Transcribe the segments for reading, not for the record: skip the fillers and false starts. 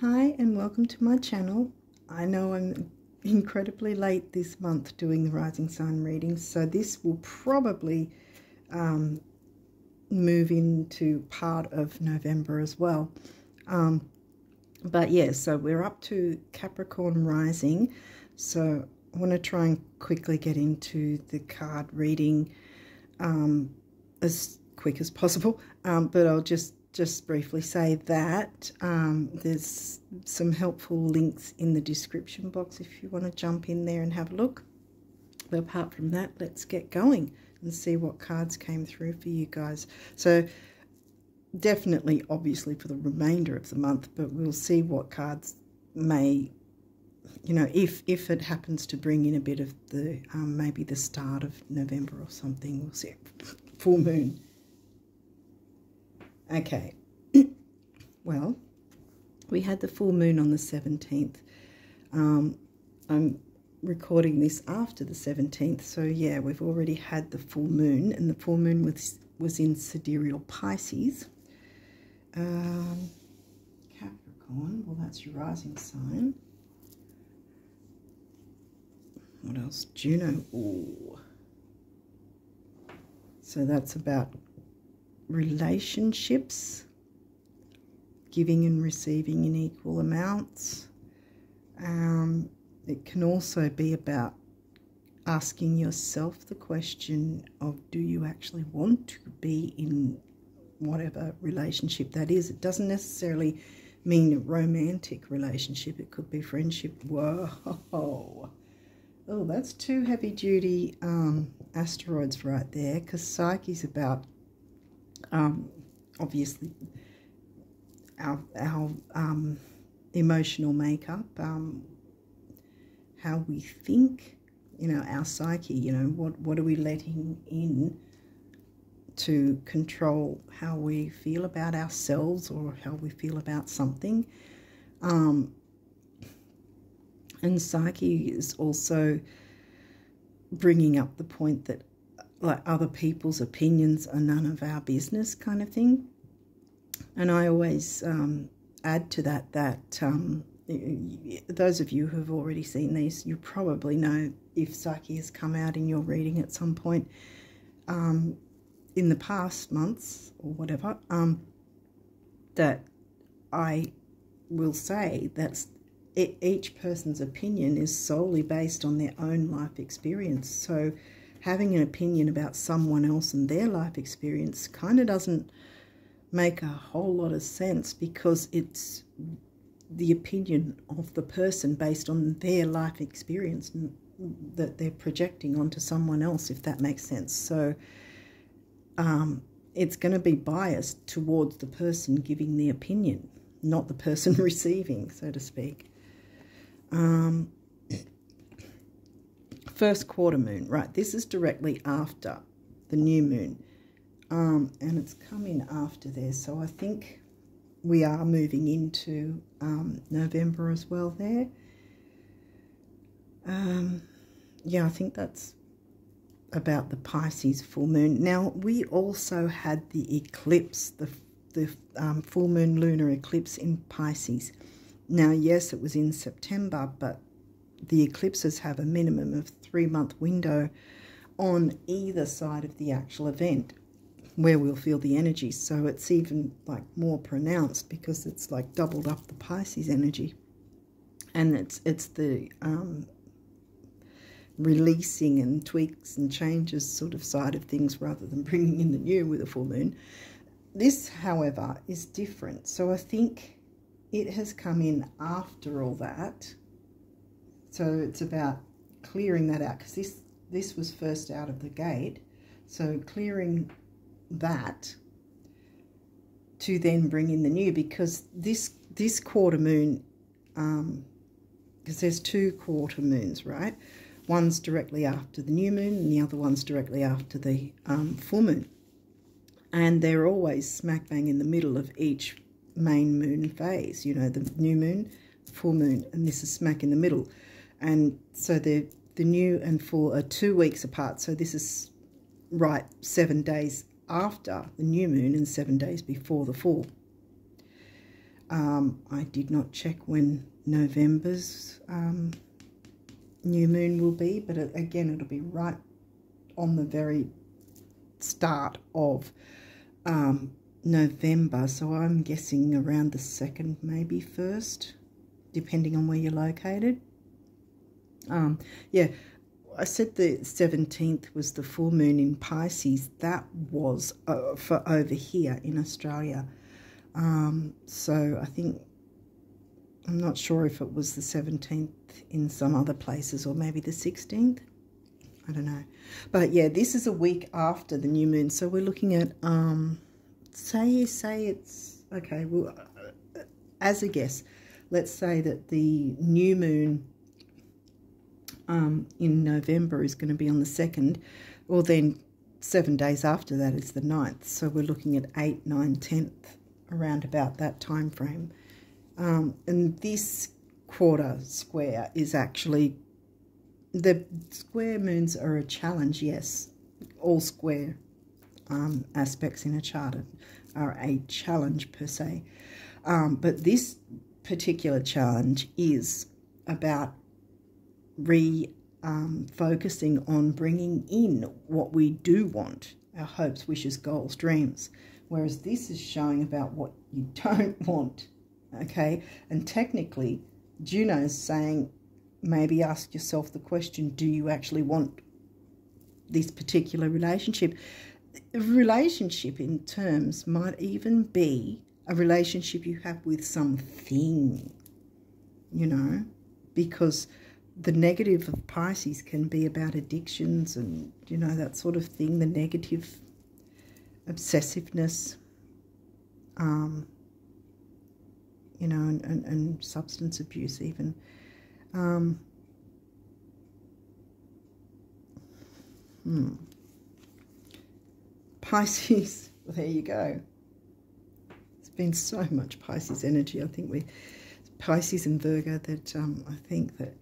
Hi and welcome to my channel. I know I'm incredibly late this month doing the rising sign readings, so this will probably move into part of November as well. But yeah, so we're up to Capricorn rising, so I want to try and quickly get into the card reading as quick as possible, but I'll just briefly say that there's some helpful links in the description box if you want to jump in there and have a look. But apart from that, let's get going and see what cards came through for you guys. So definitely, obviously, for the remainder of the month, but we'll see what cards may, you know, if it happens to bring in a bit of the, maybe the start of November or something. We'll see. Full moon. Okay, well, we had the full moon on the 17th. I'm recording this after the 17th, so yeah, we've already had the full moon, and the full moon was in sidereal Pisces. Capricorn, well, that's your rising sign. What else? Juno. Ooh. So that's about relationships, giving and receiving in equal amounts. It can also be about asking yourself the question of, do you actually want to be in whatever relationship that is? It doesn't necessarily mean a romantic relationship. It could be friendship. Whoa. Oh, that's two heavy-duty asteroids right there, because Psyche's about obviously our emotional makeup, how we think, you know, our psyche, you know, what are we letting in to control how we feel about ourselves or how we feel about something. And Psyche is also bringing up the point that, like, other people's opinions are none of our business, kind of thing. And I always add to that those of you who have already seen these, you probably know, if Psyche has come out in your reading at some point in the past months or whatever, that I will say that each person's opinion is solely based on their own life experience. So having an opinion about someone else and their life experience kind of doesn't make a whole lot of sense, because it's the opinion of the person based on their life experience that they're projecting onto someone else, if that makes sense. So it's going to be biased towards the person giving the opinion, not the person receiving, so to speak. First quarter moon, right? This is directly after the new moon, and it's coming after there. So I think we are moving into November as well there. Yeah, I think that's about the Pisces full moon. Now, we also had the eclipse, the full moon lunar eclipse in Pisces. Now, yes, it was in September, but the eclipses have a minimum of 3-month window on either side of the actual event where we'll feel the energy. So it's even like more pronounced because it's like doubled up the Pisces energy. And it's the releasing and tweaks and changes sort of side of things rather than bringing in the new with a full moon. This, however, is different. So I think it has come in after all that. So it's about clearing that out, because this was first out of the gate. So clearing that to then bring in the new, because this quarter moon, because there's two quarter moons, right? One's directly after the new moon and the other one's directly after the full moon. And they're always smack bang in the middle of each main moon phase, you know, the new moon, full moon, and this is smack in the middle. And so the new and full are 2 weeks apart. So this is right 7 days after the new moon and 7 days before the full. I did not check when November's new moon will be, but again, it'll be right on the very start of November, so I'm guessing around the 2nd, maybe 1st, depending on where you're located. Yeah, I said the 17th was the full moon in Pisces. That was for over here in Australia. So I think, I'm not sure if it was the 17th in some other places, or maybe the 16th. I don't know. But yeah, this is a week after the new moon. So we're looking at, say it's, okay, well, as a guess, let's say that the new moon in November is going to be on the 2nd. Well, then 7 days after that is the 9th. So we're looking at 8, 9, 10th, around about that time frame. And this quarter square is actually, the square moons are a challenge, yes. All square aspects in a chart are a challenge per se. But this particular challenge is about focusing on bringing in what we do want, our hopes, wishes, goals, dreams. Whereas this is showing about what you don't want, okay? And technically, Juno's saying, maybe ask yourself the question, do you actually want this particular relationship? A relationship in terms might even be a relationship you have with something, you know, because the negative of Pisces can be about addictions and, you know, that sort of thing, the negative obsessiveness, you know, and substance abuse even. Pisces, well, there you go. There's been so much Pisces energy. I think Pisces and Virgo, that I think that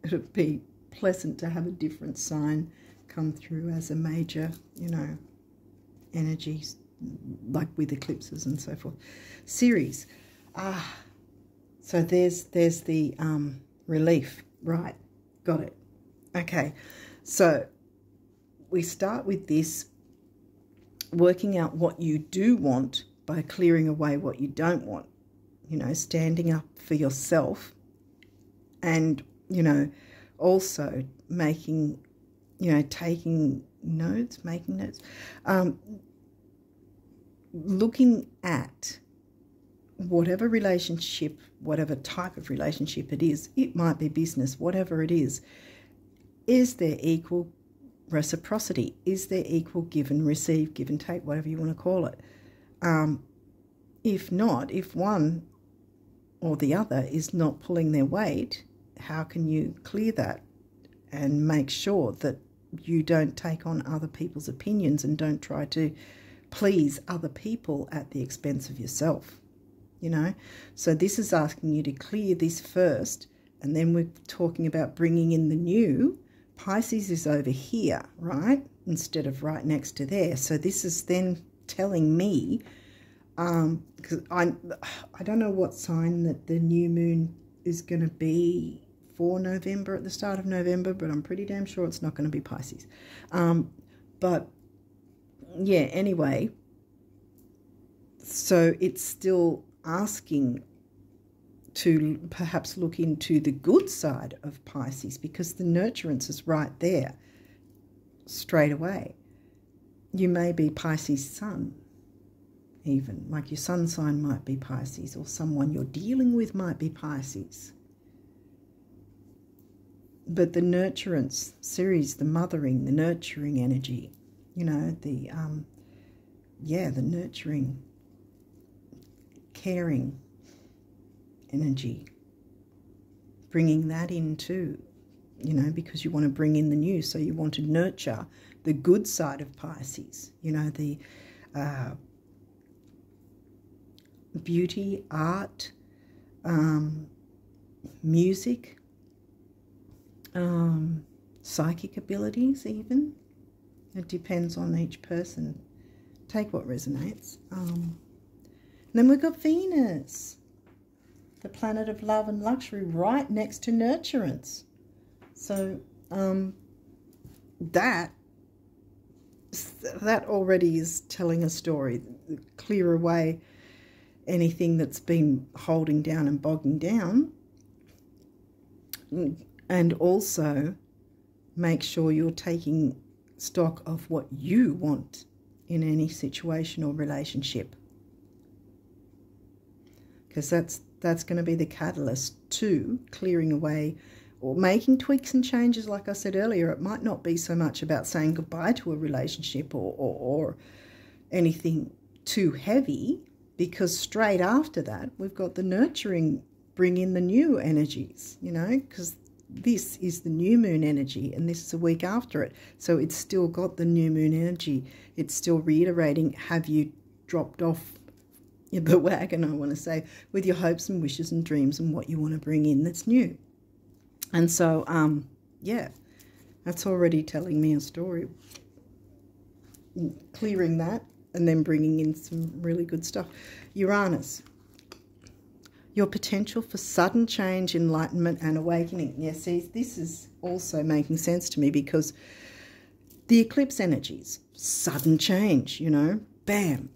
it would be pleasant to have a different sign come through as a major, you know, energy, like with eclipses and so forth. Series. So there's the relief. Right. Got it. Okay. So we start with this, working out what you do want by clearing away what you don't want. You know, standing up for yourself, and, you know, also making, you know, taking notes, making notes, looking at whatever relationship, whatever type of relationship it is, it might be business, whatever it is there equal reciprocity? Is there equal give and receive, give and take, whatever you want to call it? If not, if one or the other is not pulling their weight, how can you clear that and make sure that you don't take on other people's opinions and don't try to please other people at the expense of yourself, you know? So this is asking you to clear this first, and then we're talking about bringing in the new. Pisces is over here, right, instead of right next to there. So this is then telling me, because I don't know what sign that the new moon is going to be for November, at the start of November, but I'm pretty damn sure it's not going to be Pisces. But yeah, anyway, so it's still asking to perhaps look into the good side of Pisces, because the nurturance is right there straight away. You may be Pisces sun, even, like your sun sign might be Pisces, or someone you're dealing with might be Pisces. But the nurturance series, the mothering, the nurturing energy, you know, the nurturing, caring energy, bringing that in too, you know, because you want to bring in the new, so you want to nurture the good side of Pisces, you know, the beauty, art, music, psychic abilities even. It depends on each person. Take what resonates. then we've got Venus, the planet of love and luxury, right next to nurturance. So that already is telling a story. Clear away anything that's been holding down and bogging down, and also make sure you're taking stock of what you want in any situation or relationship, because that's going to be the catalyst to clearing away or making tweaks and changes. Like I said earlier, it might not be so much about saying goodbye to a relationship or anything too heavy, because straight after that we've got the nurturing, bring in the new energies, you know, because this is the new moon energy and this is a week after it. So it's still got the new moon energy. It's still reiterating, have you dropped off the wagon, I want to say, with your hopes and wishes and dreams and what you want to bring in that's new. And so, yeah, that's already telling me a story. Clearing that and then bringing in some really good stuff. Uranus, your potential for sudden change, enlightenment and awakening. Yeah, see, this is also making sense to me, because the eclipse energies, sudden change, you know, bam.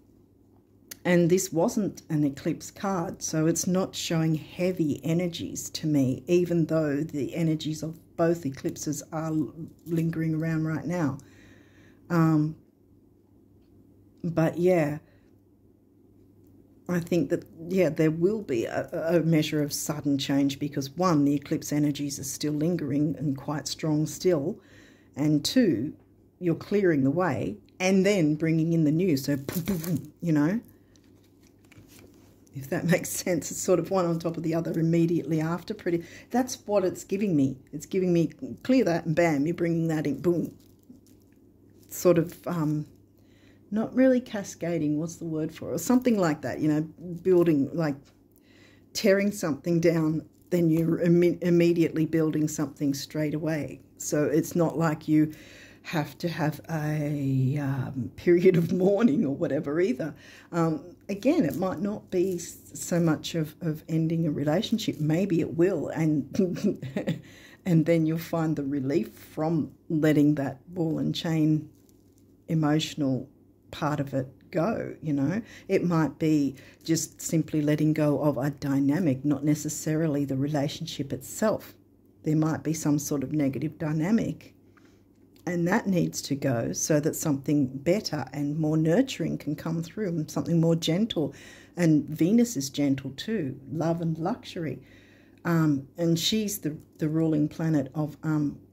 And this wasn't an eclipse card, so it's not showing heavy energies to me, even though the energies of both eclipses are lingering around right now. But yeah, I think that, yeah, there will be a measure of sudden change, because one, the eclipse energies are still lingering and quite strong still, and two, you're clearing the way and then bringing in the new. So, you know, if that makes sense, it's sort of one on top of the other immediately after. That's what it's giving me. It's giving me clear that and bam, you're bringing that in, boom. Sort of, not really cascading, what's the word for it? Or something like that, you know, building, like tearing something down, then you're immediately building something straight away. So it's not like you have to have a period of mourning or whatever either. Again, it might not be so much of ending a relationship. Maybe it will, and and then you'll find the relief from letting that ball and chain emotional part of it go, you know. It might be just simply letting go of a dynamic, not necessarily the relationship itself. There might be some sort of negative dynamic, and that needs to go so that something better and more nurturing can come through, and something more gentle. And Venus is gentle too, love and luxury. And she's the ruling planet of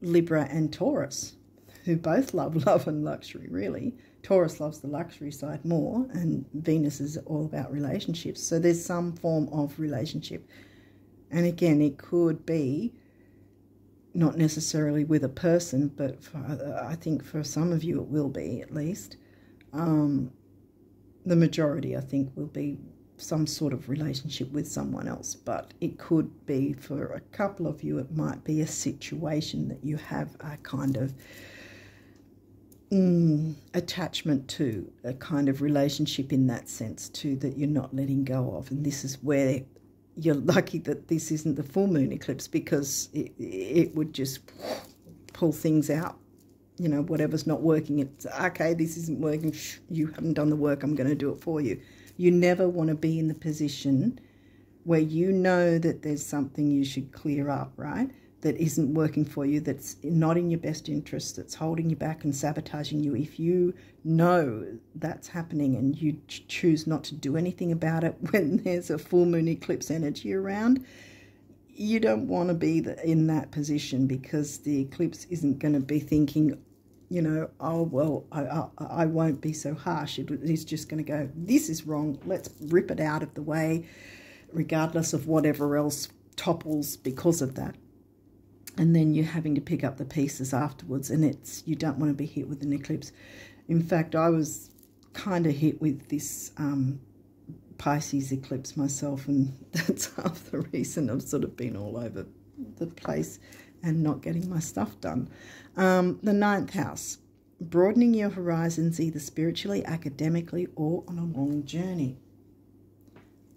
Libra and Taurus, who both love love and luxury, really. Taurus loves the luxury side more, and Venus is all about relationships. So there's some form of relationship. And again, it could be not necessarily with a person, but I think for some of you it will be, at least. The majority, I think, will be some sort of relationship with someone else. But it could be, for a couple of you, it might be a situation that you have a kind of attachment to, a kind of relationship in that sense too, that you're not letting go of. And this is where you're lucky that this isn't the full moon eclipse, because it would just pull things out. You know, whatever's not working, it's okay, this isn't working, you haven't done the work, I'm going to do it for you. You never want to be in the position where you know that there's something you should clear up, right? That isn't working for you, that's not in your best interest, that's holding you back and sabotaging you. If you know that's happening and you choose not to do anything about it when there's a full moon eclipse energy around, you don't want to be in that position, because the eclipse isn't going to be thinking, you know, oh, well, I won't be so harsh. It's just going to go, this is wrong, let's rip it out of the way, regardless of whatever else topples because of that. And then you're having to pick up the pieces afterwards, and you don't want to be hit with an eclipse. In fact, I was kind of hit with this Pisces eclipse myself, and that's half the reason I've sort of been all over the place and not getting my stuff done. The 9th house, broadening your horizons either spiritually, academically, or on a long journey.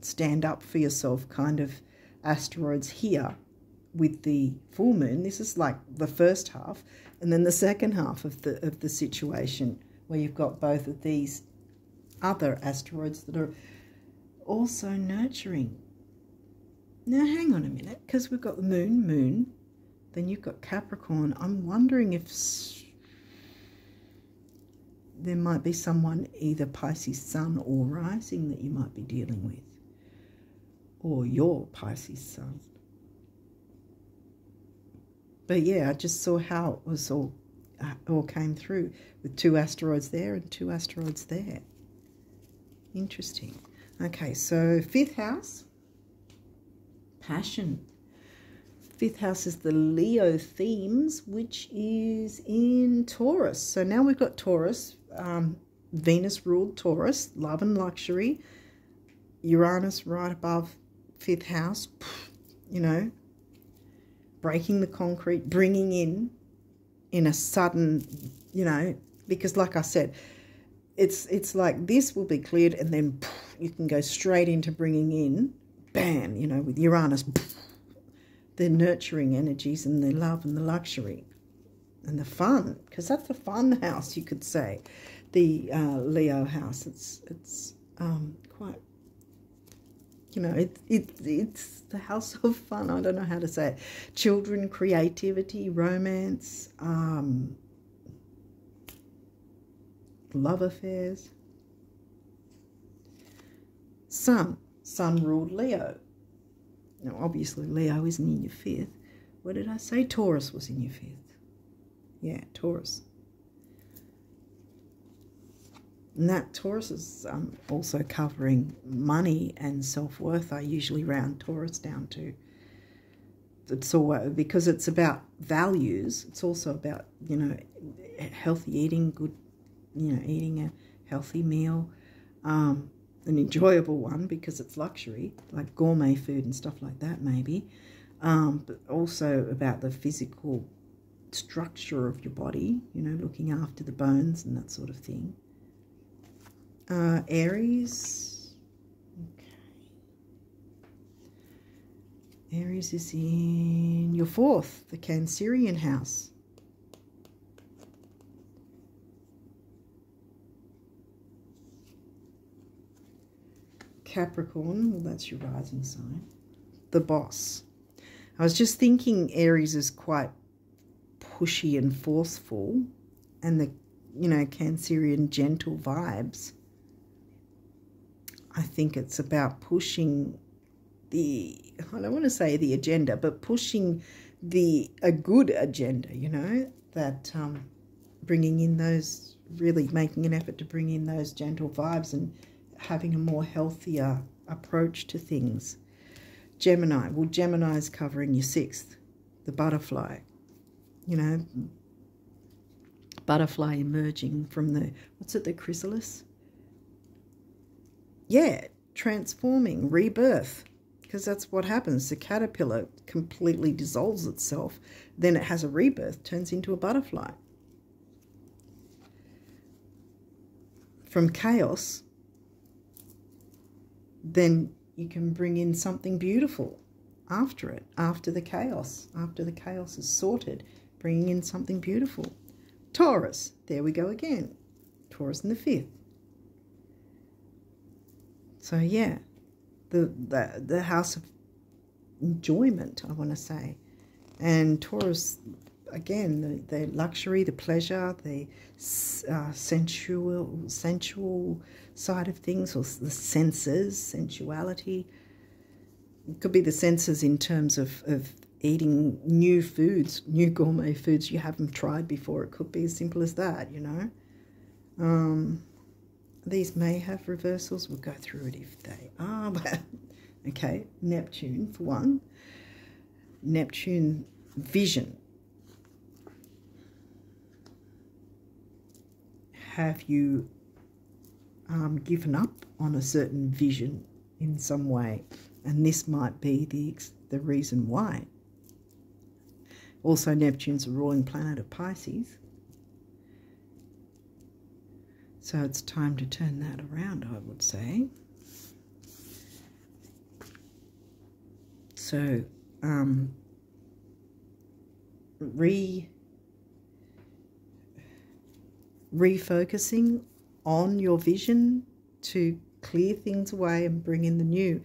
stand up for yourself kind of asteroids here with the full moon. This is like the first half, and then the second half of the situation where you've got both of these other asteroids that are also nurturing. Now hang on a minute, because we've got the moon, then you've got Capricorn. I'm wondering if there might be someone, either Pisces sun or rising, that you might be dealing with, or your Pisces sun. But yeah, I just saw how it was all came through with 2 asteroids there and 2 asteroids there. Interesting. Okay, so 5th house, passion. 5th house is the Leo themes, which is in Taurus. So now we've got Taurus, Venus ruled Taurus, love and luxury. Uranus right above 5th house, you know, breaking the concrete, bringing in a sudden, you know, because like I said, it's like this will be cleared and then you can go straight into bringing in, bam, you know, with Uranus, the nurturing energies and the love and the luxury and the fun, because that's the fun house, you could say, the Leo house. It's quite, you know, it's the house of fun. I don't know how to say it. Children, creativity, romance, love affairs. Sun ruled Leo. Now, obviously, Leo isn't in your 5th. What did I say? Taurus was in your 5th. Yeah, Taurus. And that Taurus is also covering money and self-worth. I usually round Taurus down to. It's all, because it's about values. It's also about, you know, healthy eating, good, you know, eating a healthy meal, an enjoyable one because it's luxury, like gourmet food and stuff like that maybe, but also about the physical structure of your body, you know, looking after the bones and that sort of thing. Aries. Okay. Aries is in your 4th, the Cancerian house. Capricorn, well, that's your rising sign. The boss. I was just thinking Aries is quite pushy and forceful, and the, you know, Cancerian gentle vibes. I think it's about pushing the, I don't want to say the agenda, but pushing a good agenda, you know, that bringing in those, really making an effort to bring in those gentle vibes and having a more healthier approach to things. Gemini, well, Gemini is covering your 6th, the butterfly, you know, butterfly emerging from the, what's it, the chrysalis? Yeah, transforming, rebirth, because that's what happens. The caterpillar completely dissolves itself, then it has a rebirth, turns into a butterfly. From chaos, then you can bring in something beautiful after it, after the chaos is sorted, bringing in something beautiful. Taurus, there we go again. Taurus in the 5th. So yeah, the house of enjoyment, I want to say. And Taurus, again, the luxury, the pleasure, the sensual side of things, or the senses, sensuality. It could be the senses in terms of eating new foods, new gourmet foods you haven't tried before. It could be as simple as that, you know. These may have reversals. We'll go through it if they are. But okay, Neptune for one. Neptune vision. Have you given up on a certain vision in some way? And this might be the reason why. Also, Neptune's a ruling planet of Pisces. So it's time to turn that around, I would say. So refocusing on your vision to clear things away and bring in the new.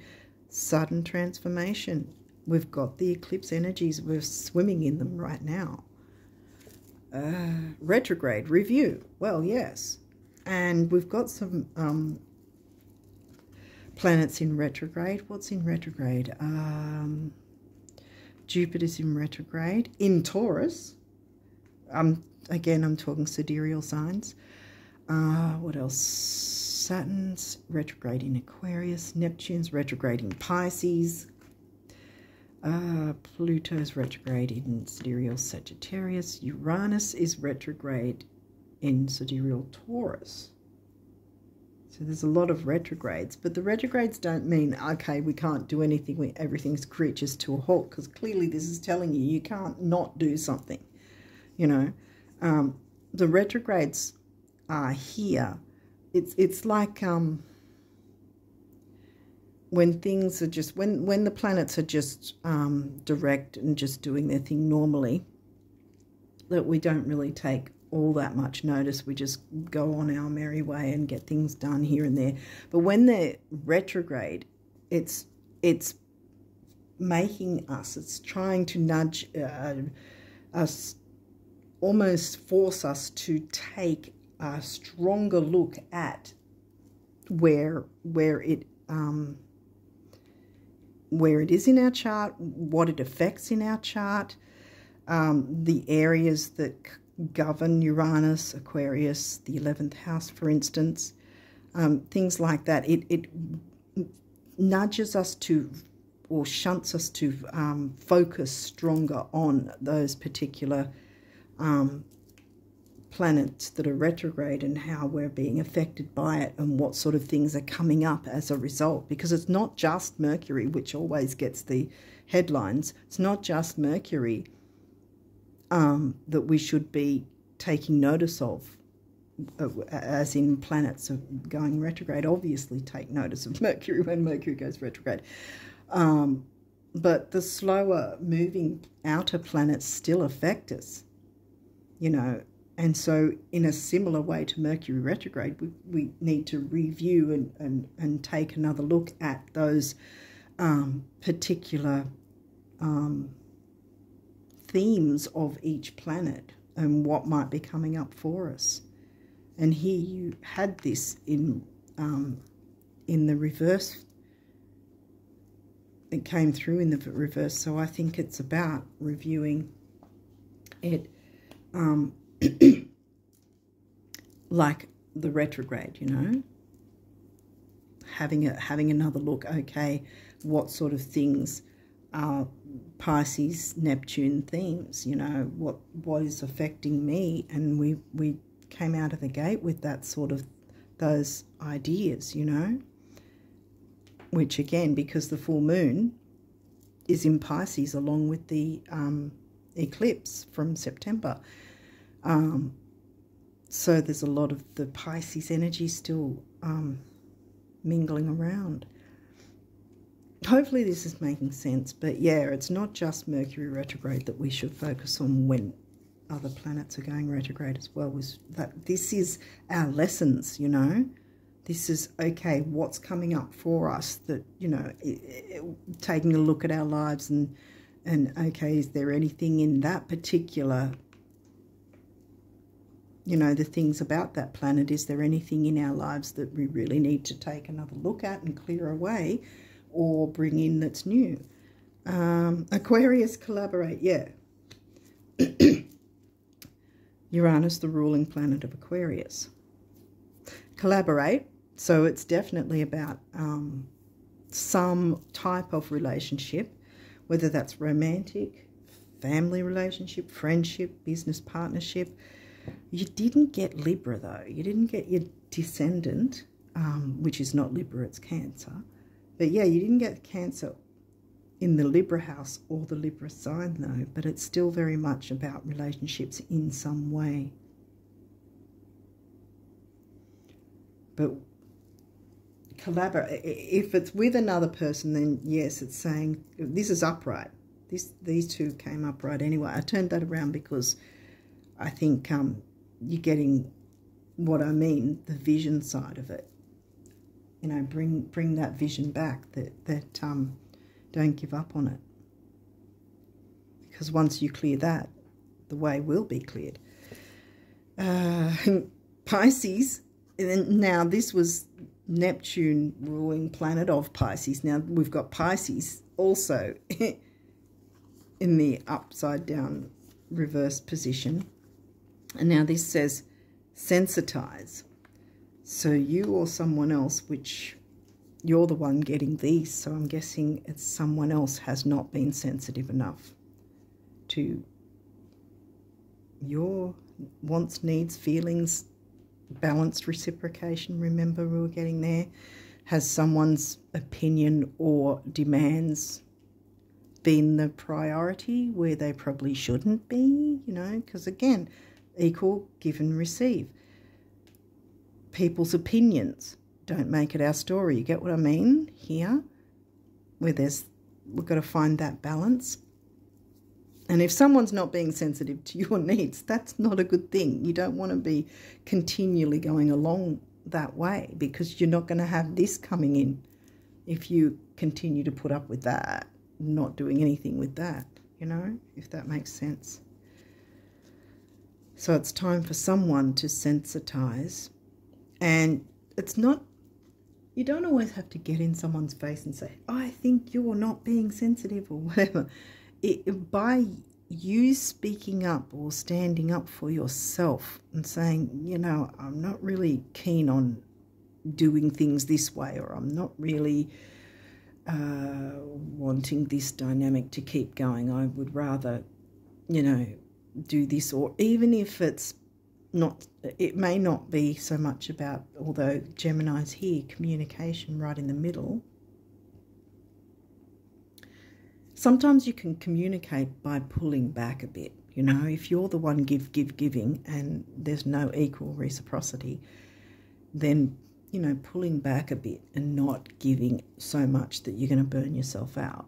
Sudden transformation. We've got the eclipse energies. We're swimming in them right now. Retrograde review. Well, yes. And we've got some planets in retrograde. What's in retrograde? Jupiter's in retrograde. In Taurus. Again, I'm talking sidereal signs. What else? Saturn's retrograde in Aquarius. Neptune's retrograde in Pisces. Pluto's retrograde in sidereal Sagittarius. Uranus is retrograde in sidereal Taurus. So there's a lot of retrogrades, but the retrogrades don't mean, okay, we can't do anything, everything's creatures to a halt, because clearly this is telling you can't not do something, you know. The retrogrades are here. It's like when things are just, when the planets are just direct and just doing their thing normally, that we don't really take all that much notice. We just go on our merry way and get things done here and there. But when they're retrograde, it's making us, it's trying to nudge us, almost force us to take a stronger look at where it is in our chart, what it affects in our chart, the areas that govern Uranus, Aquarius, the 11th house, for instance, things like that. It nudges us to, or shunts us to focus stronger on those particular planets that are retrograde and how we're being affected by it and what sort of things are coming up as a result. Because it's not just Mercury, which always gets the headlines. It's not just Mercury that we should be taking notice of, as in planets of going retrograde. Obviously take notice of Mercury when Mercury goes retrograde. But the slower moving outer planets still affect us, you know. And so in a similar way to Mercury retrograde, we need to review and take another look at those particular themes of each planet and what might be coming up for us. And here you had this in the reverse. It came through in the reverse, so I think it's about reviewing it like the retrograde, you know, having another look. Okay, what sort of things are Pisces, Neptune themes? You know, what is affecting me? And we came out of the gate with that sort of those ideas, you know. Which again, because the full moon is in Pisces along with the eclipse from September. So there's a lot of the Pisces energy still mingling around. Hopefully this is making sense. But yeah, it's not just Mercury retrograde that we should focus on when other planets are going retrograde as well. This is our lessons, you know. This is, okay, what's coming up for us that, you know, taking a look at our lives and okay, is there anything in that particular, you know, the things about that planet, is there anything in our lives that we really need to take another look at and clear away or bring in that's new? Aquarius, collaborate, yeah. Uranus, the ruling planet of Aquarius. Collaborate, so it's definitely about some type of relationship, whether that's romantic, family relationship, friendship, business partnership. You didn't get Libra, though. You didn't get your descendant, which is not Libra, it's Cancer. But yeah, you didn't get Cancer in the Libra house or the Libra sign, though. But it's still very much about relationships in some way. But collaborate. If it's with another person, then yes, it's saying this is upright. These two came upright anyway. I turned that around because I think you're getting what I mean, the vision side of it. You know, bring that vision back. That don't give up on it, because once you clear that, the way will be cleared. Pisces. And then now this was Neptune ruling planet of Pisces. Now we've got Pisces also in the upside down reverse position. And now this says sensitize. So you or someone else, which you're the one getting these, so I'm guessing it's someone else has not been sensitive enough to your wants, needs, feelings, balanced reciprocation. Remember, we were getting there. Has someone's opinion or demands been the priority where they probably shouldn't be? You know, because again, equal give and receive. People's opinions don't make it our story. You get what I mean here? Where we've got to find that balance. And if someone's not being sensitive to your needs, that's not a good thing. You don't want to be continually going along that way, because you're not going to have this coming in if you continue to put up with that, not doing anything with that, you know, if that makes sense. So it's time for someone to sensitize. And it's not, you don't always have to get in someone's face and say, I think you're not being sensitive or whatever. By you speaking up or standing up for yourself and saying, you know, I'm not really keen on doing things this way, or I'm not really wanting this dynamic to keep going. I would rather, you know, do this. Or even if it's not, it may not be so much about, although Gemini's here, communication right in the middle. Sometimes you can communicate by pulling back a bit. You know, if you're the one giving and there's no equal reciprocity, then, you know, pulling back a bit and not giving so much that you're going to burn yourself out.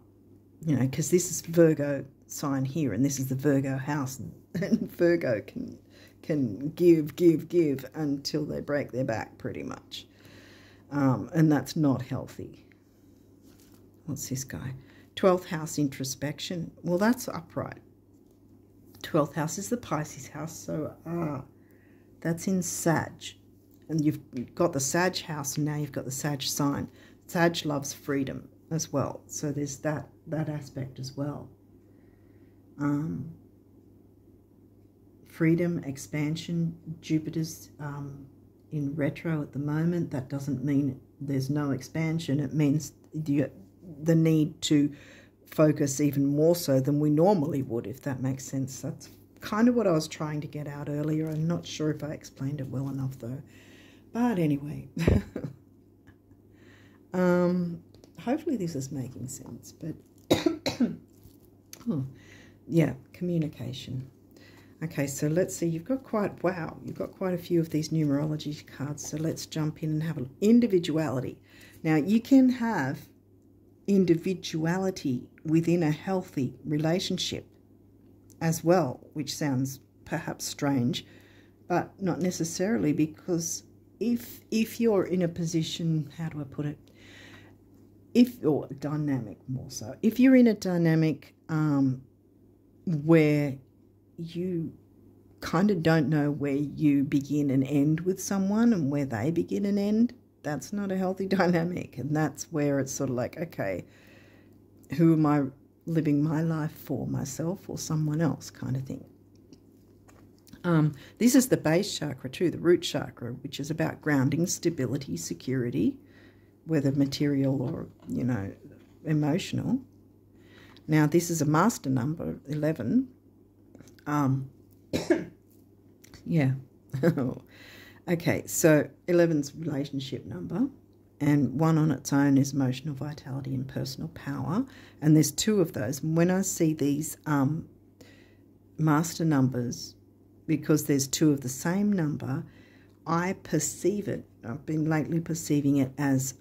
You know, because this is Virgo sign here, and this is the Virgo house, and Virgo can give until they break their back, pretty much. And that's not healthy. What's this guy? 12th house introspection. Well, that's upright. 12th house is the Pisces house, so that's in Sag. And you've got the Sag house, and now you've got the Sag sign. Sag loves freedom as well, so there's that aspect as well. Freedom, expansion. Jupiter's in retro at the moment. That doesn't mean there's no expansion. It means the need to focus even more so than we normally would, if that makes sense. That's kind of what I was trying to get out earlier. I'm not sure if I explained it well enough though. But anyway, hopefully this is making sense. But yeah, communication. Okay, so let's see. You've got quite a few of these numerology cards. So let's jump in and have an individuality. Now you can have individuality within a healthy relationship as well, which sounds perhaps strange, but not necessarily, because if you're in a position, how do I put it, or dynamic more so, if you're in a dynamic where you kind of don't know where you begin and end with someone and where they begin and end, that's not a healthy dynamic. And that's where it's sort of like, okay, who am I living my life for, myself or someone else, kind of thing. This is the base chakra too, the root chakra, which is about grounding, stability, security, whether material or, you know, emotional. Now this is a master number, 11. Yeah. Okay, so 11's relationship number, and 1 on its own is emotional vitality and personal power, and there's 2 of those. And when I see these master numbers, because there's 2 of the same number, I perceive it, I've been lately perceiving it as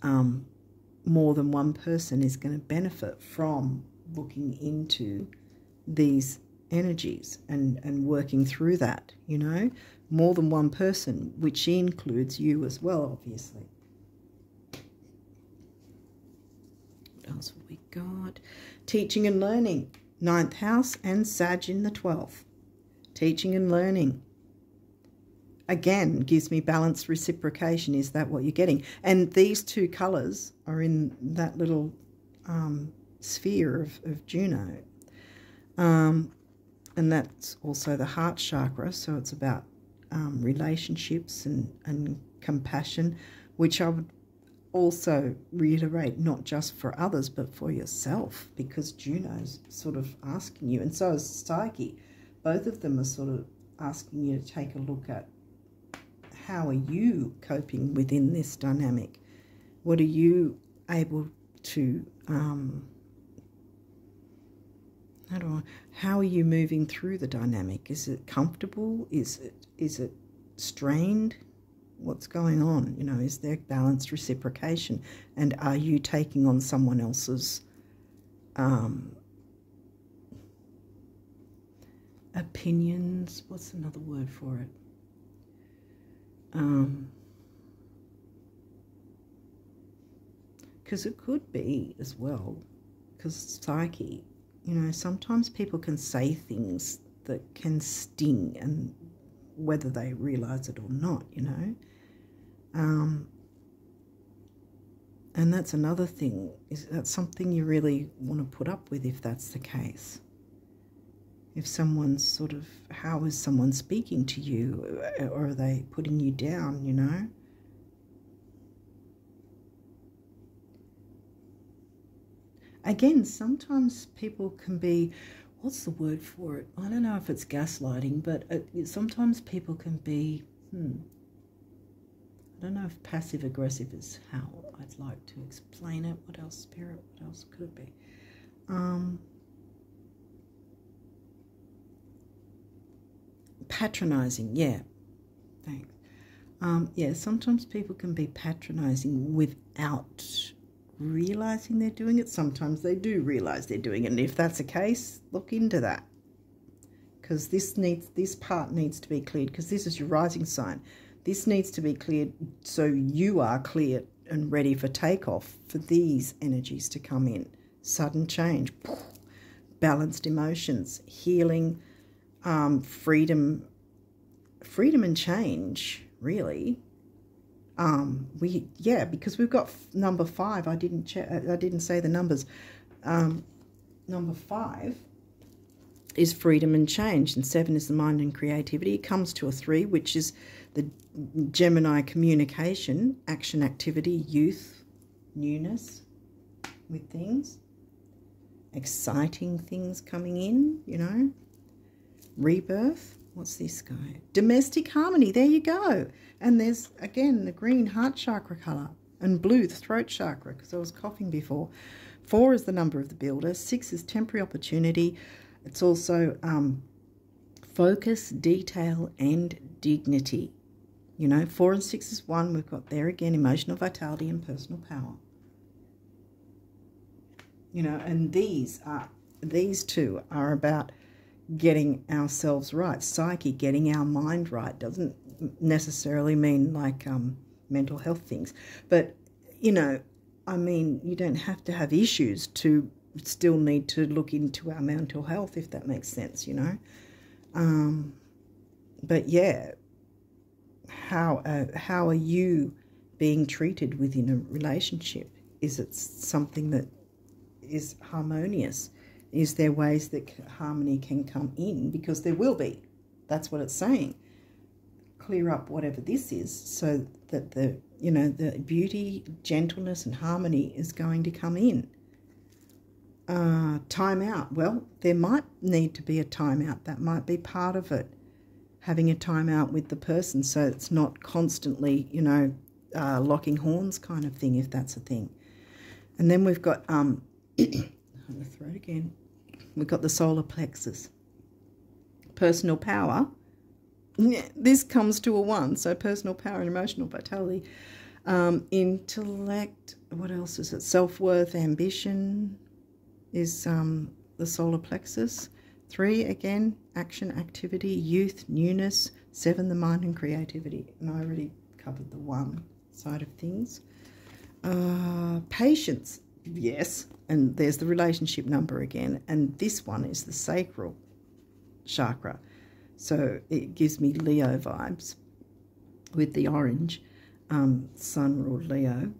more than one person is going to benefit from looking into these energies and working through that, you know. More than one person, which includes you as well, obviously. What else have we got? Teaching and learning. 9th house and Sag in the 12th. Teaching and learning. Again, gives me balanced reciprocation. Is that what you're getting? And these two colours are in that little sphere of Juno. And that's also the heart chakra, so it's about relationships and compassion, which I would also reiterate, not just for others, but for yourself, because Juno's sort of asking you, and so is Psyche. Both of them are sort of asking you to take a look at how are you coping within this dynamic? What are you able to, how are you moving through the dynamic? Is it comfortable? Is it strained? What's going on? You know, is there balanced reciprocation? And are you taking on someone else's opinions? What's another word for it? Because it could be as well, because Psyche, you know, sometimes people can say things that can sting, and whether they realise it or not, you know. And that's another thing, is that something you really want to put up with if that's the case. If someone's sort of, how is someone speaking to you? Or are they putting you down, you know? Again, sometimes people can be, what's the word for it? I don't know if it's gaslighting, but sometimes people can be, I don't know if passive-aggressive is how I'd like to explain it. What else, Spirit? What else could it be? Patronizing, yeah. Thanks. Yeah, sometimes people can be patronizing without realizing they're doing it. Sometimes they do realize they're doing it, and if that's the case, look into that, because this part needs to be cleared, because this is your rising sign. This needs to be cleared so you are clear and ready for takeoff for these energies to come in. Sudden change, balanced emotions, healing, freedom and change, really. Because we've got number 5. I didn't say the numbers. Number 5 is freedom and change, and 7 is the mind and creativity. It comes to a 3, which is the Gemini communication, action, activity, youth, newness with things, exciting things coming in, you know, rebirth. What's this guy? Domestic harmony. There you go. And there's, again, the green heart chakra colour, and blue, the throat chakra, because I was coughing before. 4 is the number of the builder. 6 is temporary opportunity. It's also focus, detail, and dignity. You know, 4 and 6 is 1. We've got there again emotional vitality and personal power. You know, and these two are about getting ourselves right. Psyche, getting our mind right, doesn't necessarily mean like mental health things. But, you know, I mean, you don't have to have issues to still need to look into our mental health, if that makes sense, you know. But, yeah, how are you being treated within a relationship? Is it something that is harmonious? Is there ways that harmony can come in? Because there will be. That's what it's saying. Clear up whatever this is, so that the beauty, gentleness, and harmony is going to come in. Time out. Well, there might need to be a time out. That might be part of it. Having a time out with the person, so it's not constantly, you know, locking horns kind of thing, if that's a thing. And then we've got on the throat again. We've got the solar plexus. Personal power, this comes to a 1, so personal power and emotional vitality. Intellect, what else is it? Self-worth, ambition is the solar plexus. 3, again, action, activity, youth, newness. 7, the mind and creativity. And I already covered the 1 side of things. Patience, yes. And there's the relationship number again. And this one is the sacral chakra. So it gives me Leo vibes with the orange. Sun ruled Leo.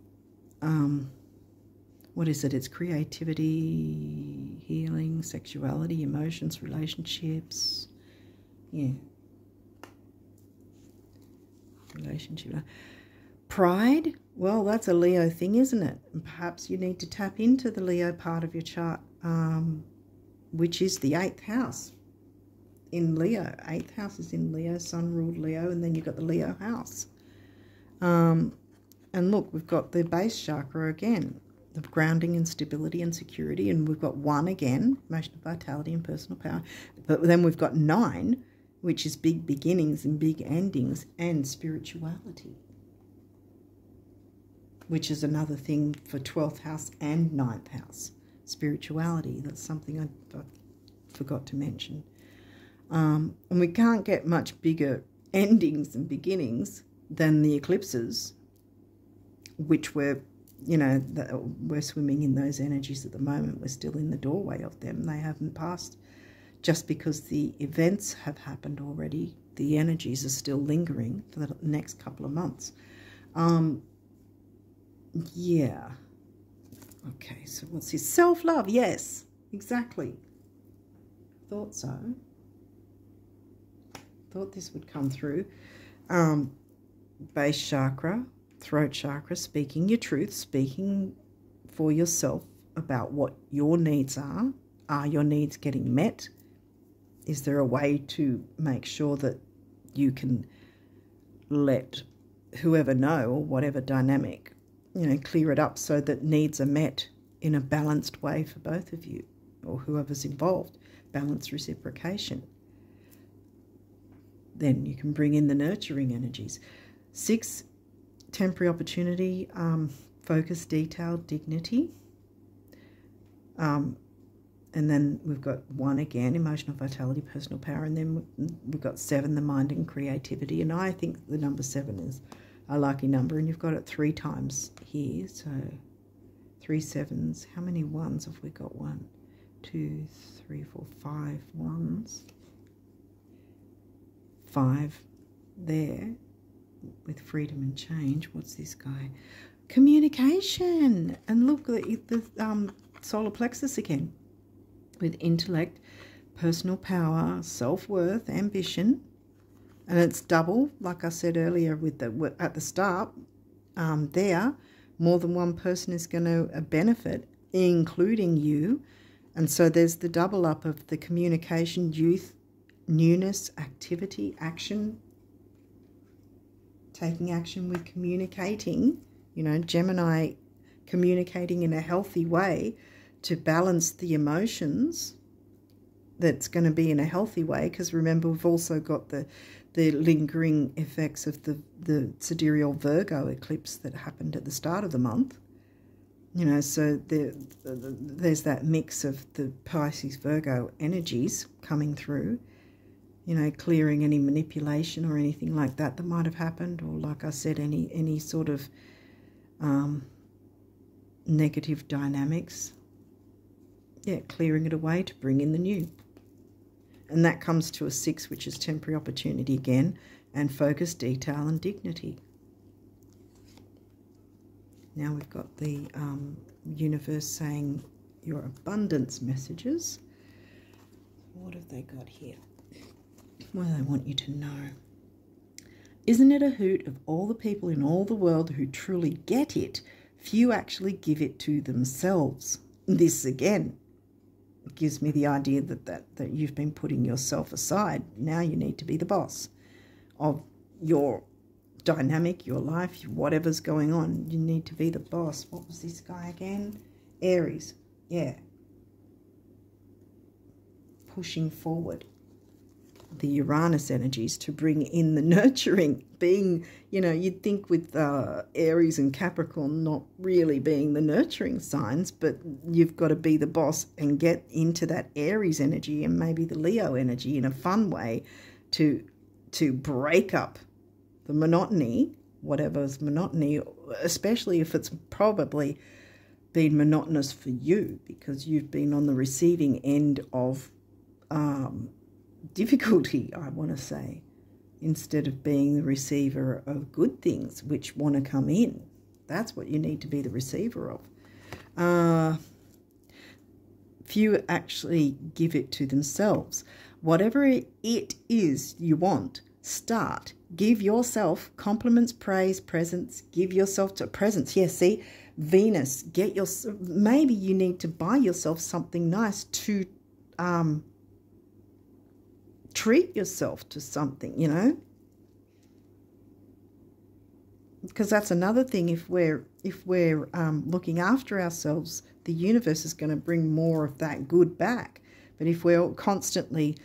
What is it? It's creativity, healing, sexuality, emotions, relationships. Yeah. Relationship. Pride. Well, that's a Leo thing, isn't it? And perhaps you need to tap into the Leo part of your chart, which is the 8th house in Leo. 8th house is in Leo, Sun ruled Leo, and then you've got the Leo house. And look, we've got the base chakra again, the grounding and stability and security, and we've got 1 again, emotional vitality and personal power. But then we've got 9, which is big beginnings and big endings, and spirituality, which is another thing for 12th house and 9th house. Spirituality, that's something I forgot to mention. And we can't get much bigger endings and beginnings than the eclipses, which we're swimming in those energies at the moment. We're still in the doorway of them. They haven't passed. Just because the events have happened already, the energies are still lingering for the next couple of months. Yeah. Okay, so what's this? Self-love, yes, exactly. Thought so. Thought this would come through. Base chakra, throat chakra, speaking your truth, speaking for yourself about what your needs are. Are your needs getting met? Is there a way to make sure that you can let whoever know, or whatever dynamic, clear it up so that needs are met in a balanced way for both of you or whoever's involved? Balanced reciprocation. Then you can bring in the nurturing energies. 6, temporary opportunity, focus, detail, dignity. And then we've got 1 again, emotional vitality, personal power. And then we've got 7, the mind and creativity. And I think the number 7 is a lucky number. And you've got it 3 times here. So 3 7s. How many 1s have we got? 1, 2, 3, 4, 5 1s. 5 there with freedom and change. What's this guy? Communication. And look, the solar plexus again with intellect, personal power, self-worth, ambition. And it's double, like I said earlier with at the start there. More than one person is going to benefit, including you. And so there's the double up of the communication, youth, newness, activity, action, taking action with communicating, Gemini communicating in a healthy way to balance the emotions. That's going to be in a healthy way, because remember, we've also got the lingering effects of the sidereal Virgo eclipse that happened at the start of the month. So there's that mix of the Pisces Virgo energies coming through. Clearing any manipulation or anything like that might have happened, or like I said, any sort of negative dynamics. Yeah, clearing it away to bring in the new. And that comes to a 6, which is temporary opportunity again, and focus, detail, and dignity. Now we've got the universe saying your abundance messages. What have they got here? What do they want you to know? Isn't it a hoot of all the people in all the world who truly get it, few actually give it to themselves? This again gives me the idea that you've been putting yourself aside. Now you need to be the boss of your dynamic, your life, whatever's going on. You need to be the boss. What was this guy again? Aries. Yeah. Pushing forward. the Uranus energies to bring in the nurturing, being, you know, you'd think with Aries and Capricorn not really being the nurturing signs, but you've got to be the boss and get into that Aries energy and maybe the Leo energy in a fun way to break up the monotony, whatever's monotony, especially if it's probably been monotonous for you because you've been on the receiving end of difficulty, I want to say, instead of being the receiver of good things which want to come in. That's what you need to be the receiver of. Few actually give it to themselves. Whatever it is you want, start. Give yourself compliments, praise, presents. Give yourself to presents. Yeah, see, Venus, get your, maybe you need to buy yourself something nice to treat yourself to something, you know, because that's another thing. If we're looking after ourselves, the universe is going to bring more of that good back. But if we're constantly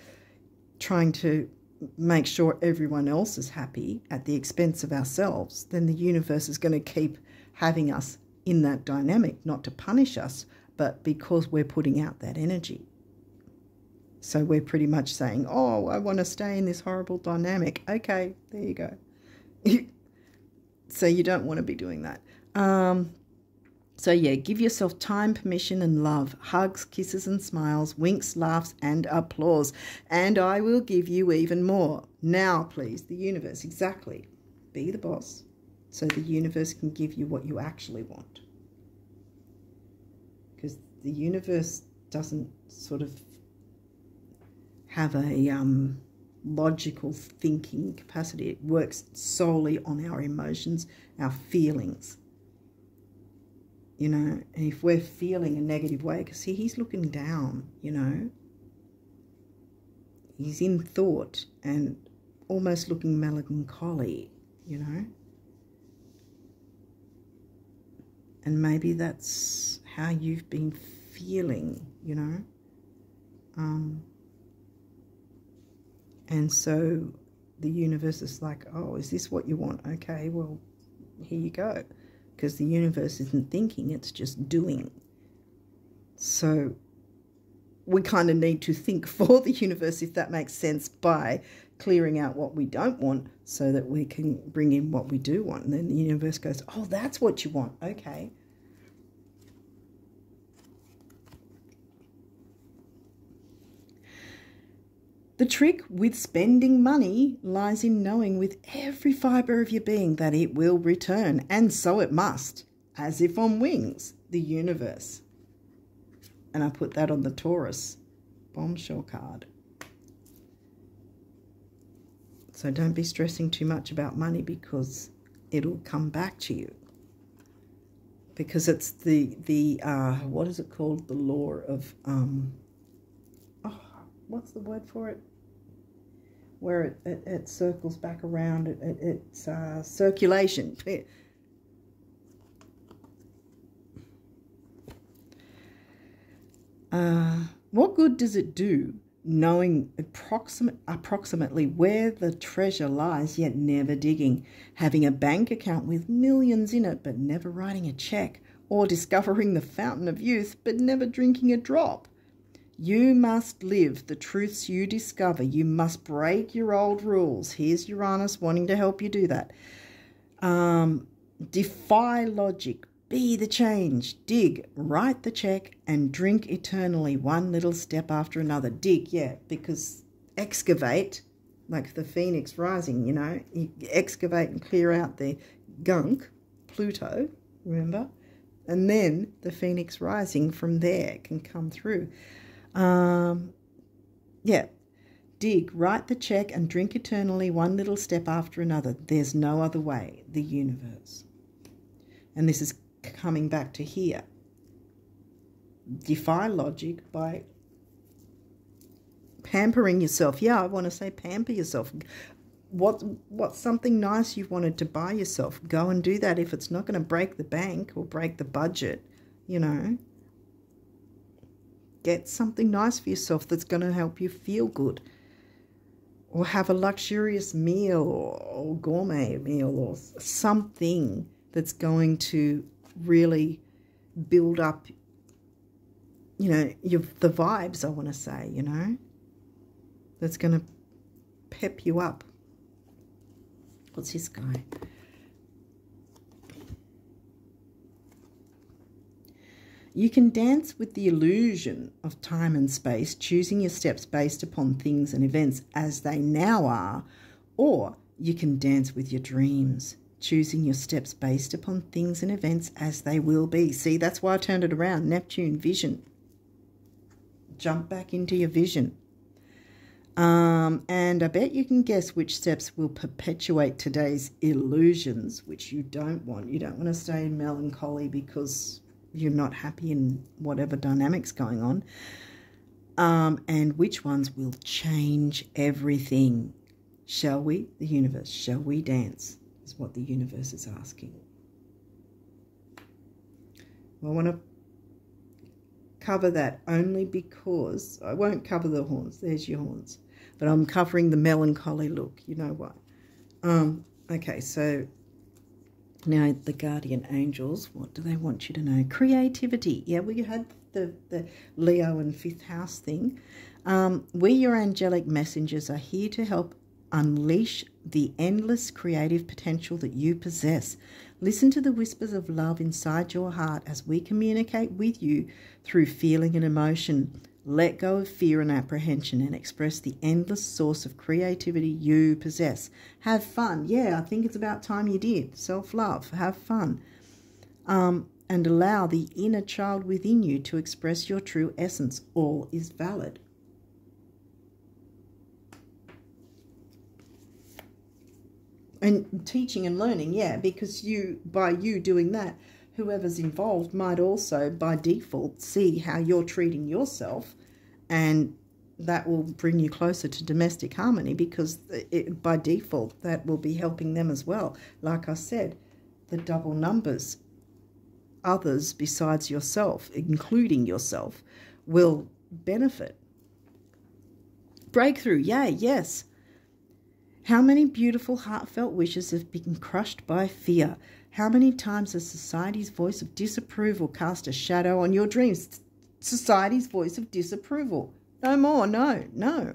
trying to make sure everyone else is happy at the expense of ourselves, then the universe is going to keep having us in that dynamic, not to punish us, but because we're putting out that energy. So we're pretty much saying, oh, I want to stay in this horrible dynamic. Okay, there you go. So you don't want to be doing that. So yeah, give yourself time, permission and love. Hugs, kisses and smiles, winks, laughs and applause. And I will give you even more. Now, please, the universe, exactly. Be the boss so the universe can give you what you actually want. Because the universe doesn't sort of have a logical thinking capacity. It works solely on our emotions, our feelings. You know, and if we're feeling a negative way, because see, he's looking down, you know. He's in thought and almost looking melancholy, you know. And maybe that's how you've been feeling, you know. And so the universe is like, oh, is this what you want? Okay, well, here you go. Because the universe isn't thinking, it's just doing. So we kind of need to think for the universe, if that makes sense, by clearing out what we don't want so that we can bring in what we do want. And then the universe goes, oh, that's what you want. Okay. The trick with spending money lies in knowing with every fibre of your being that it will return, and so it must, as if on wings, the universe. And I put that on the Taurus bombshell card. So don't be stressing too much about money because it'll come back to you. Because it's the what is it called? The law of, what's the word for it? Where it circles back around, it's circulation. What good does it do knowing approximately where the treasure lies, yet never digging, having a bank account with millions in it, but never writing a check, or discovering the fountain of youth, but never drinking a drop? You must live the truths you discover. You must break your old rules. Here's Uranus wanting to help you do that. Defy logic. Be the change. Dig. Write the check and drink eternally, one little step after another. Dig, yeah, because excavate, like the phoenix rising, you know. You excavate and clear out the gunk, Pluto, remember? And then the phoenix rising from there can come through. Yeah, dig, write the check and drink eternally, one little step after another. There's no other way, the universe. And this is coming back to here. Defy logic by pampering yourself. Yeah, I want to say pamper yourself. What's something nice you've wanted to buy yourself? Go and do that if it's not going to break the bank or break the budget, you know. Get something nice for yourself that's going to help you feel good. or have a luxurious meal or gourmet meal or something that's going to really build up, you know, the vibes, I want to say, you know, that's going to pep you up. What's this guy? You can dance with the illusion of time and space, choosing your steps based upon things and events as they now are, or you can dance with your dreams, choosing your steps based upon things and events as they will be. See, that's why I turned it around. Neptune, vision. Jump back into your vision. And I bet you can guess which steps will perpetuate today's illusions, which you don't want. You don't want to stay in melancholy because you're not happy in whatever dynamic's going on. And which ones will change everything. Shall we? The universe. Shall we dance? Is what the universe is asking. I want to cover that only because I won't cover the horns. There's your horns. But I'm covering the melancholy look. You know why. Okay, so now the guardian angels, what do they want you to know? Creativity. Yeah, we had the Leo and 5th house thing. We, your angelic messengers, are here to help unleash the endless creative potential that you possess. Listen to the whispers of love inside your heart as we communicate with you through feeling and emotion. Let go of fear and apprehension and express the endless source of creativity you possess. Have fun. Yeah, I think it's about time you did. Self-love. Have fun. And allow the inner child within you to express your true essence. All is valid. And teaching and learning, yeah, because by you doing that, whoever's involved might also, by default, see how you're treating yourself, and that will bring you closer to domestic harmony because by default, that will be helping them as well. Like I said, the double numbers, others besides yourself, including yourself, will benefit. Breakthrough, yay, yes. How many beautiful, heartfelt wishes have been crushed by fear? How many times has society's voice of disapproval cast a shadow on your dreams? Society's voice of disapproval. No more, no, no.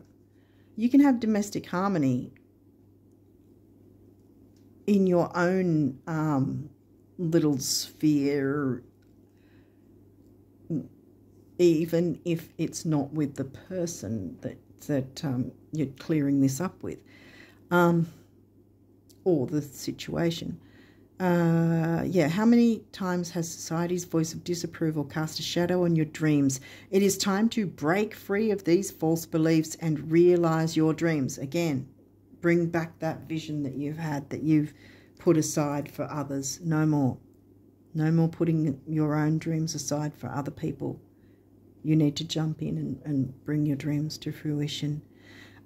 You can have domestic harmony in your own little sphere, even if it's not with the person that you're clearing this up with. Or the situation. Yeah, how many times has society's voice of disapproval cast a shadow on your dreams? It is time to break free of these false beliefs and realize your dreams. Again, bring back that vision that you've had, that you've put aside for others. No more. No more putting your own dreams aside for other people. You need to jump in and bring your dreams to fruition.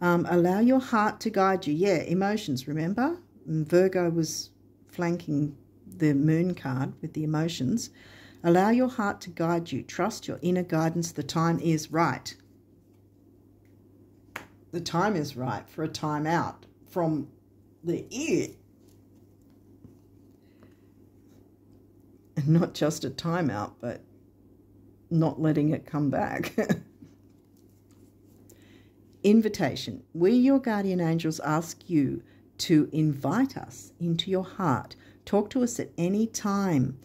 Allow your heart to guide you. Yeah, emotions, remember? Virgo was flanking the moon card with the emotions. Allow your heart to guide you. Trust your inner guidance. The time is right. The time is right for a time out from the ear. And not just a time out, but not letting it come back. Invitation. We, your guardian angels, ask you to invite us into your heart. Talk to us at any time.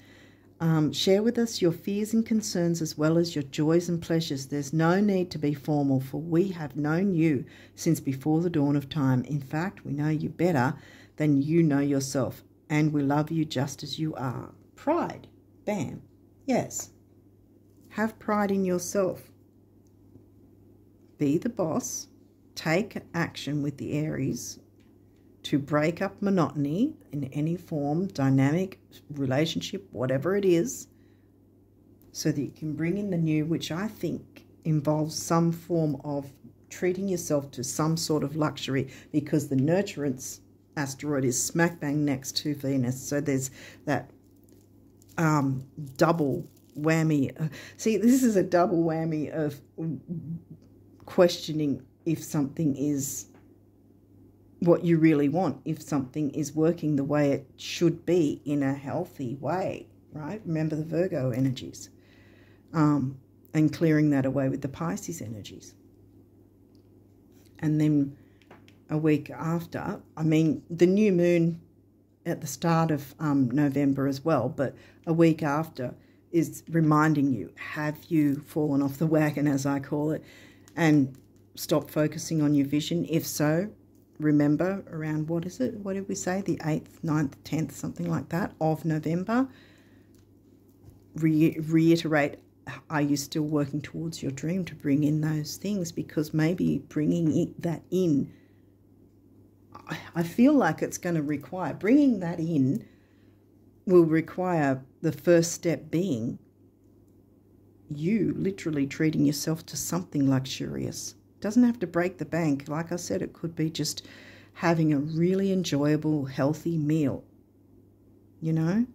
Share with us your fears and concerns as well as your joys and pleasures. There's no need to be formal, for we have known you since before the dawn of time. In fact, we know you better than you know yourself, and we love you just as you are. Pride. Bam. Yes. Have pride in yourself. Be the boss. Take action with the Aries to break up monotony in any form, dynamic, relationship, whatever it is, so that you can bring in the new, which I think involves some form of treating yourself to some sort of luxury, because the nurturance asteroid is smack bang next to Venus. So there's that double whammy. See, this is a double whammy of questioning if something is what you really want if something is working the way it should be in a healthy way, right? Remember the Virgo energies, and clearing that away with the Pisces energies. And then a week after, I mean, the new moon at the start of November as well, but a week after is reminding you, have you fallen off the wagon, as I call it, and stop focusing on your vision? If so, remember around, what is it? What did we say? The 8th, 9th, 10th, something like that, of November. Reiterate, are you still working towards your dream to bring in those things? Because maybe bringing that in, I feel like it's going to require, bringing that in will require the first step being you literally treating yourself to something luxurious. Doesn't have to break the bank. Like I said, it could be just having a really enjoyable, healthy meal, you know,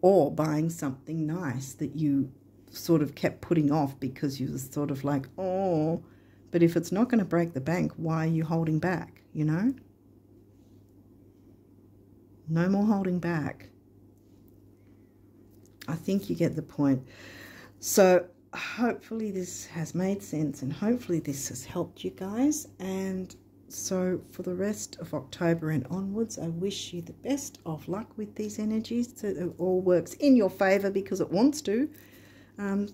or buying something nice that you sort of kept putting off because you were sort of like, oh, but if it's not going to break the bank, why are you holding back, you know? No more holding back. I think you get the point. So hopefully this has made sense, and hopefully this has helped you guys. And so for the rest of October and onwards, I wish you the best of luck with these energies, so it all works in your favor because it wants to.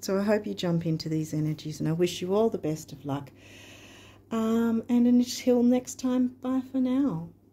So I hope you jump into these energies, and I wish you all the best of luck. And until next time, bye for now.